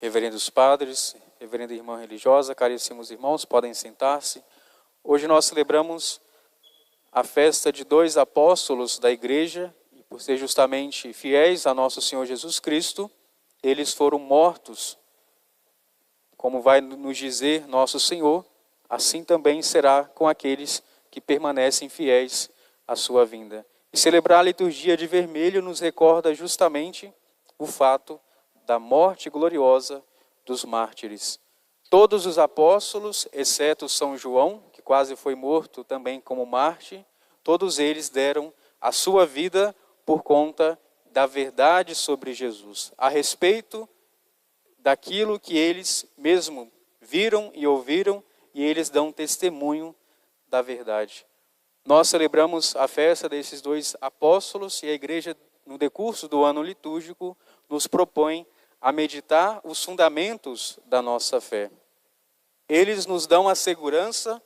Reverendos padres, reverenda irmã religiosa, caríssimos irmãos, podem sentar-se. Hoje nós celebramos a festa de dois apóstolos da igreja, e por ser justamente fiéis a nosso Senhor Jesus Cristo, eles foram mortos. Como vai nos dizer nosso Senhor, assim também será com aqueles que permanecem fiéis à sua vinda. E celebrar a liturgia de vermelho nos recorda justamente o fato da morte gloriosa dos mártires. Todos os apóstolos, exceto São João, que quase foi morto também como mártir, todos eles deram a sua vida por conta da verdade sobre Jesus, a respeito daquilo que eles mesmo viram e ouviram, e eles dão testemunho da verdade. Nós celebramos a festa desses dois apóstolos, e a igreja, no decurso do ano litúrgico, nos propõe a meditar os fundamentos da nossa fé. Eles nos dão a segurança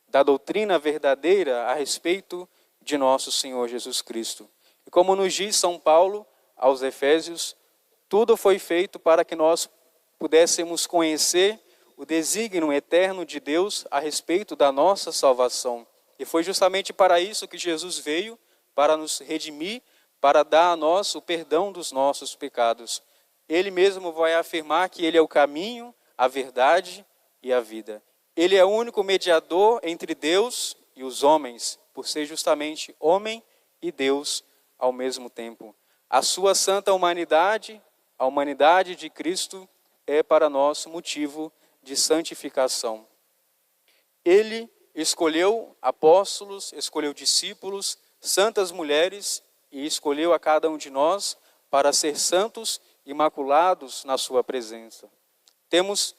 da doutrina verdadeira a respeito de nosso Senhor Jesus Cristo. E como nos diz São Paulo aos Efésios, tudo foi feito para que nós pudéssemos conhecer o desígnio eterno de Deus a respeito da nossa salvação. E foi justamente para isso que Jesus veio, para nos redimir, para dar a nós o perdão dos nossos pecados. Ele mesmo vai afirmar que Ele é o caminho, a verdade e a vida. Ele é o único mediador entre Deus e os homens, por ser justamente homem e Deus ao mesmo tempo. A sua santa humanidade, a humanidade de Cristo, é para nós motivo de santificação. Ele escolheu apóstolos, escolheu discípulos, santas mulheres, e escolheu a cada um de nós para ser santos, imaculados na sua presença. Temos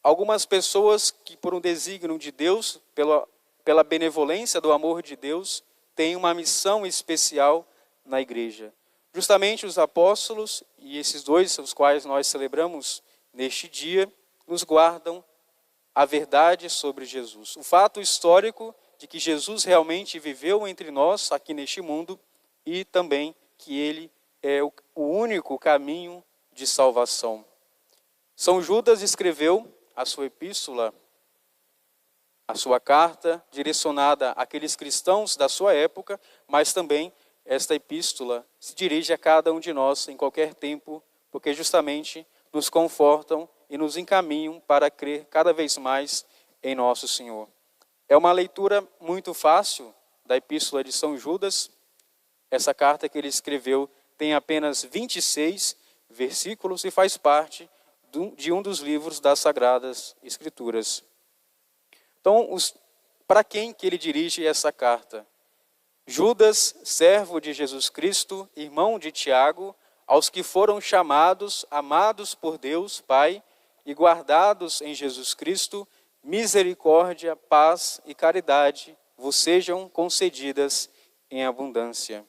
algumas pessoas que, por um desígnio de Deus, pela benevolência do amor de Deus, têm uma missão especial na igreja. Justamente os apóstolos, e esses dois, os quais nós celebramos neste dia, nos guardam a verdade sobre Jesus. O fato histórico de que Jesus realmente viveu entre nós, aqui neste mundo, e também que Ele é o único caminho de salvação. São Judas escreveu a sua epístola, a sua carta, direcionada àqueles cristãos da sua época, mas também esta epístola se dirige a cada um de nós em qualquer tempo, porque justamente nos confortam e nos encaminham para crer cada vez mais em nosso Senhor. É uma leitura muito fácil da epístola de São Judas. Essa carta que ele escreveu tem apenas 26 versículos e faz parte de um dos livros das Sagradas Escrituras. Então, para quem que ele dirige essa carta? Judas, servo de Jesus Cristo, irmão de Tiago, aos que foram chamados, amados por Deus, Pai, e guardados em Jesus Cristo, misericórdia, paz e caridade vos sejam concedidas em abundância.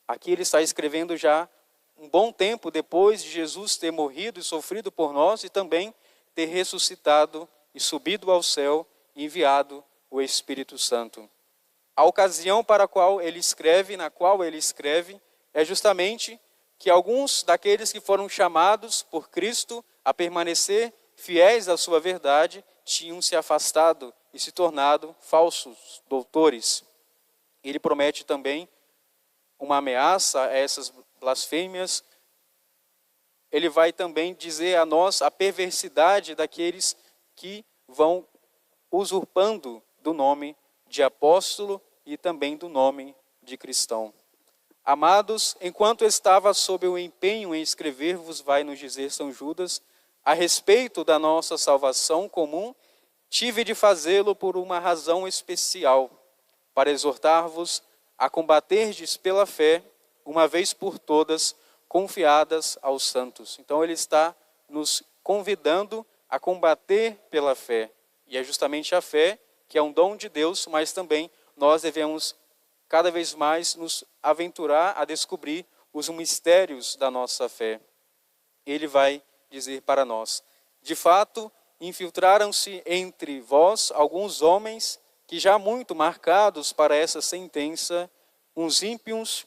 Aqui ele está escrevendo já um bom tempo depois de Jesus ter morrido e sofrido por nós e também ter ressuscitado e subido ao céu e enviado o Espírito Santo. A ocasião para a qual ele escreve, na qual ele escreve, é justamente que alguns daqueles que foram chamados por Cristo a permanecer fiéis à sua verdade tinham se afastado e se tornado falsos doutores. Ele promete também uma ameaça a essas blasfêmias. Ele vai também dizer a nós a perversidade daqueles que vão usurpando do nome de apóstolo e também do nome de cristão. Amados, enquanto estava sob o empenho em escrever-vos, vai nos dizer São Judas, a respeito da nossa salvação comum, tive de fazê-lo por uma razão especial, para exortar-vos a combaterdes pela fé, uma vez por todas, confiadas aos santos. Então ele está nos convidando a combater pela fé. E é justamente a fé, que é um dom de Deus, mas também nós devemos cada vez mais nos aventurar a descobrir os mistérios da nossa fé. Ele vai dizer para nós, de fato, infiltraram-se entre vós alguns homens que já muito marcados para essa sentença, uns ímpios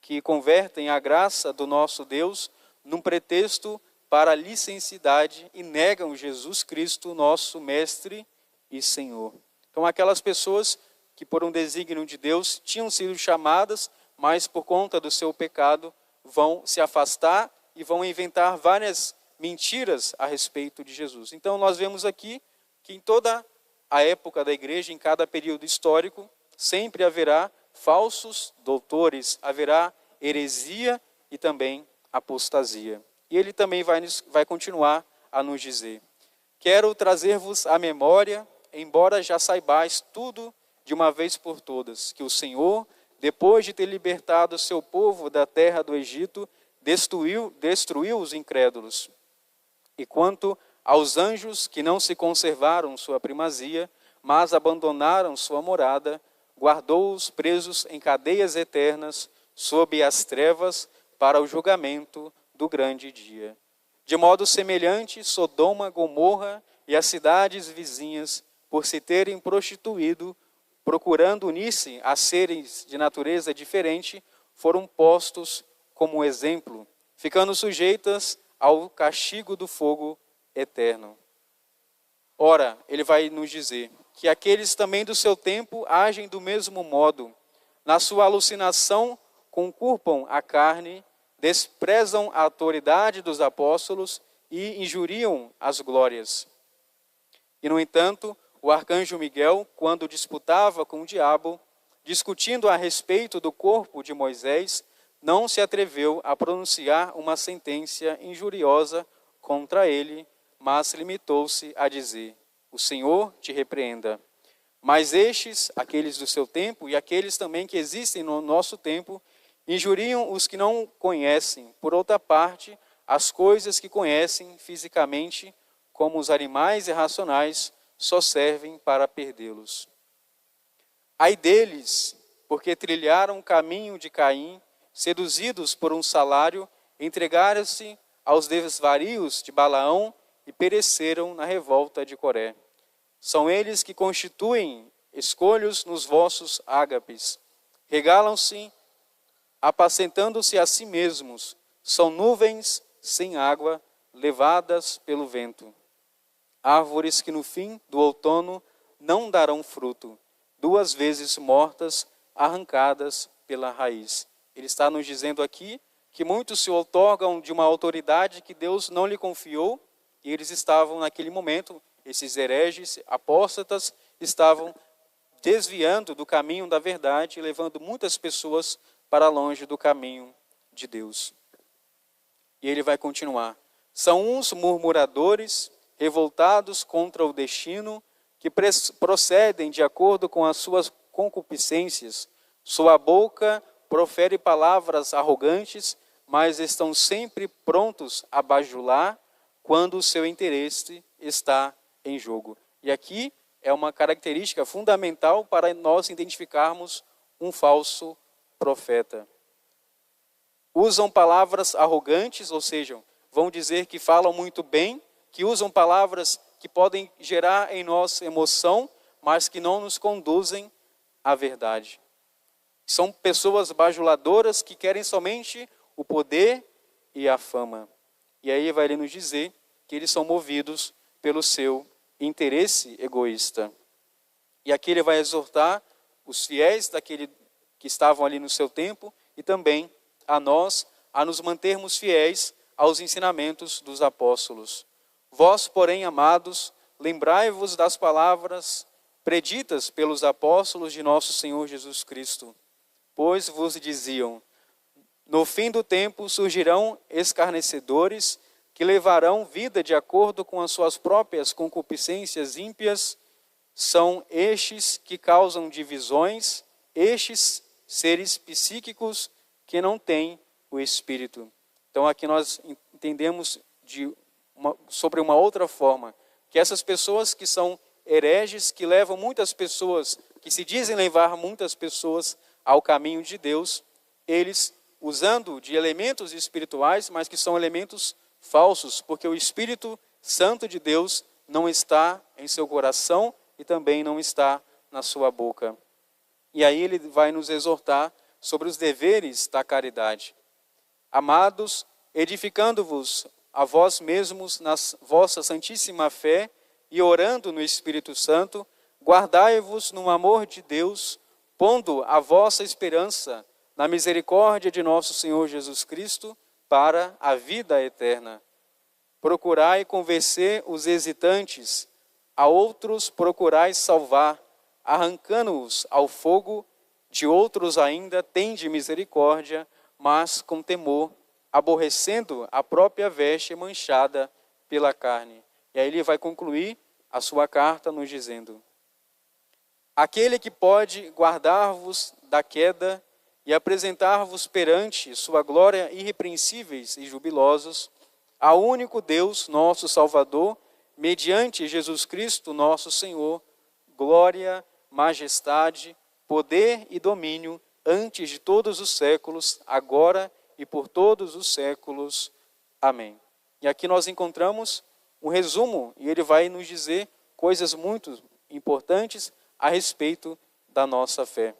que convertem a graça do nosso Deus num pretexto para a licenciedade e negam Jesus Cristo, nosso Mestre e Senhor. Então, aquelas pessoas que por um desígnio de Deus tinham sido chamadas, mas por conta do seu pecado vão se afastar e vão inventar várias mentiras a respeito de Jesus. Então, nós vemos aqui que em toda a época da igreja, em cada período histórico, sempre haverá falsos doutores, haverá heresia e também apostasia. E ele também vai continuar a nos dizer: quero trazer-vos à memória, embora já saibais tudo de uma vez por todas, que o Senhor, depois de ter libertado o seu povo da terra do Egito, destruiu os incrédulos. E quanto aos anjos que não se conservaram sua primazia, mas abandonaram sua morada, guardou-os presos em cadeias eternas, sob as trevas, para o julgamento do grande dia. De modo semelhante, Sodoma, Gomorra e as cidades vizinhas, por se terem prostituído, procurando unir-se a seres de natureza diferente, foram postos como exemplo, ficando sujeitas ao castigo do fogo eterno. Ora, ele vai nos dizer que aqueles também do seu tempo agem do mesmo modo. Na sua alucinação, conculpam a carne, desprezam a autoridade dos apóstolos e injuriam as glórias. E, no entanto, o arcanjo Miguel, quando disputava com o diabo, discutindo a respeito do corpo de Moisés, não se atreveu a pronunciar uma sentença injuriosa contra ele, mas limitou-se a dizer: o Senhor te repreenda. Mas estes, aqueles do seu tempo e aqueles também que existem no nosso tempo, injuriam os que não conhecem. Por outra parte, as coisas que conhecem fisicamente, como os animais irracionais, só servem para perdê-los. Ai deles, porque trilharam o caminho de Caim, seduzidos por um salário, entregaram-se aos desvarios de Balaão e pereceram na revolta de Coré. São eles que constituem escolhos nos vossos ágapes. Regalam-se, apacentando-se a si mesmos. São nuvens sem água, levadas pelo vento. Árvores que no fim do outono não darão fruto, 2 vezes mortas, arrancadas pela raiz. Ele está nos dizendo aqui que muitos se outorgam de uma autoridade que Deus não lhe confiou, e eles estavam naquele momento, esses hereges, apóstatas, estavam desviando do caminho da verdade, levando muitas pessoas para longe do caminho de Deus. E ele vai continuar: são uns murmuradores, revoltados contra o destino, que procedem de acordo com as suas concupiscências. Sua boca profere palavras arrogantes, mas estão sempre prontos a bajular quando o seu interesse está em jogo. E aqui é uma característica fundamental para nós identificarmos um falso profeta. Usam palavras arrogantes, ou seja, vão dizer que falam muito bem, que usam palavras que podem gerar em nós emoção, mas que não nos conduzem à verdade. São pessoas bajuladoras que querem somente o poder e a fama. E aí vai ele nos dizer que eles são movidos pelo seu interesse egoísta. E aqui ele vai exortar os fiéis daquele que estavam ali no seu tempo e também a nós a nos mantermos fiéis aos ensinamentos dos apóstolos. Vós, porém, amados, lembrai-vos das palavras preditas pelos apóstolos de nosso Senhor Jesus Cristo, pois vos diziam: no fim do tempo surgirão escarnecedores que levarão vida de acordo com as suas próprias concupiscências ímpias. São estes que causam divisões, estes seres psíquicos que não têm o Espírito. Então aqui nós entendemos sobre uma outra forma, que essas pessoas que são hereges, que levam muitas pessoas, que se dizem levar muitas pessoas ao caminho de Deus, eles usando de elementos espirituais, mas que são elementos falsos, porque o Espírito Santo de Deus não está em seu coração e também não está na sua boca. E aí ele vai nos exortar sobre os deveres da caridade. Amados, edificando-vos a vós mesmos na vossa santíssima fé e orando no Espírito Santo, guardai-vos no amor de Deus, pondo a vossa esperança na misericórdia de nosso Senhor Jesus Cristo para a vida eterna. Procurai convencer os hesitantes, a outros procurai salvar, arrancando-os ao fogo, de outros ainda tende misericórdia, mas com temor, aborrecendo a própria veste manchada pela carne. E aí ele vai concluir a sua carta nos dizendo: aquele que pode guardar-vos da queda e apresentar-vos perante sua glória irrepreensíveis e jubilosos, ao único Deus, nosso Salvador, mediante Jesus Cristo, nosso Senhor, glória, majestade, poder e domínio, antes de todos os séculos, agora e por todos os séculos. Amém. E aqui nós encontramos um resumo, e ele vai nos dizer coisas muito importantes a respeito da nossa fé.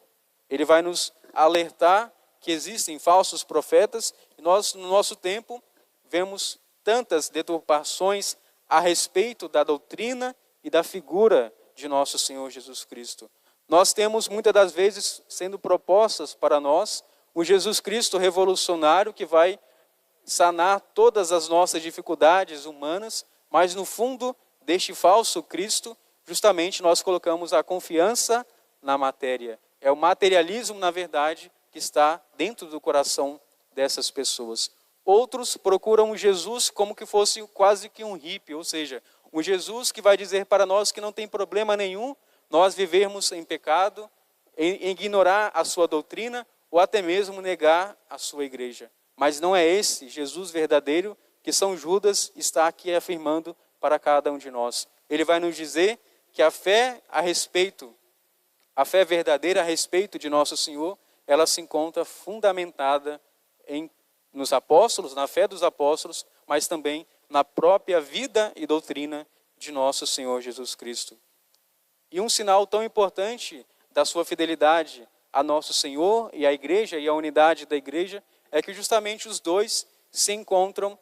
Ele vai nos alertar que existem falsos profetas, e nós, no nosso tempo, vemos tantas deturpações a respeito da doutrina e da figura de nosso Senhor Jesus Cristo. Nós temos, muitas das vezes, sendo propostas para nós, o Jesus Cristo revolucionário que vai sanar todas as nossas dificuldades humanas, mas no fundo deste falso Cristo, justamente nós colocamos a confiança na matéria. É o materialismo, na verdade, que está dentro do coração dessas pessoas. Outros procuram um Jesus como que fosse quase que um hippie, ou seja, um Jesus que vai dizer para nós que não tem problema nenhum nós vivermos em pecado, em ignorar a sua doutrina ou até mesmo negar a sua igreja. Mas não é esse Jesus verdadeiro que São Judas está aqui afirmando para cada um de nós. Ele vai nos dizer que a fé verdadeira a respeito de nosso Senhor, ela se encontra fundamentada nos apóstolos, na fé dos apóstolos, mas também na própria vida e doutrina de nosso Senhor Jesus Cristo. E um sinal tão importante da sua fidelidade a nosso Senhor e à igreja e à unidade da igreja é que justamente os dois se encontram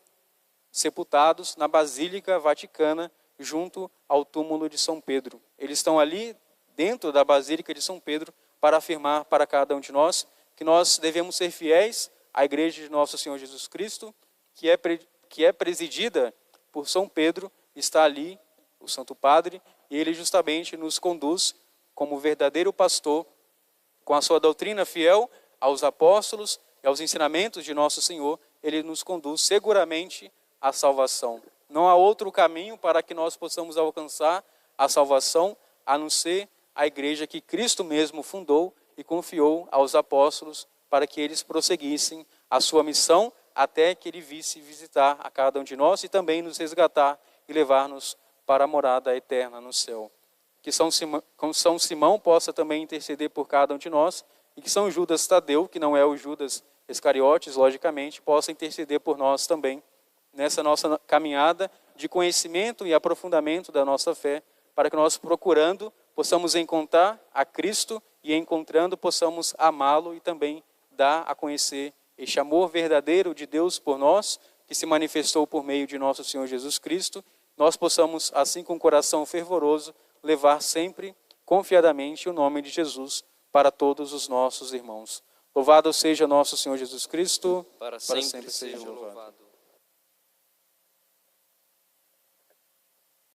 sepultados na Basílica Vaticana junto ao túmulo de São Pedro. Eles estão ali dentro da Basílica de São Pedro para afirmar para cada um de nós que nós devemos ser fiéis à igreja de nosso Senhor Jesus Cristo, que é presidida por São Pedro, está ali o Santo Padre, e ele justamente nos conduz como verdadeiro pastor, com a sua doutrina fiel aos apóstolos e aos ensinamentos de nosso Senhor, ele nos conduz seguramente à salvação. Não há outro caminho para que nós possamos alcançar a salvação, a não ser a igreja que Cristo mesmo fundou e confiou aos apóstolos para que eles prosseguissem a sua missão até que ele visse visitar a cada um de nós e também nos resgatar e levar-nos para a morada eterna no céu. Que São Simão possa também interceder por cada um de nós e que São Judas Tadeu, que não é o Judas Iscariotes, logicamente, possa interceder por nós também nessa nossa caminhada de conhecimento e aprofundamento da nossa fé, para que nós, procurando, possamos encontrar a Cristo e, encontrando, possamos amá-lo e também dar a conhecer este amor verdadeiro de Deus por nós, que se manifestou por meio de nosso Senhor Jesus Cristo. Nós possamos, assim com o coração fervoroso, levar sempre, confiadamente, o nome de Jesus para todos os nossos irmãos. Louvado seja nosso Senhor Jesus Cristo, para sempre seja louvado.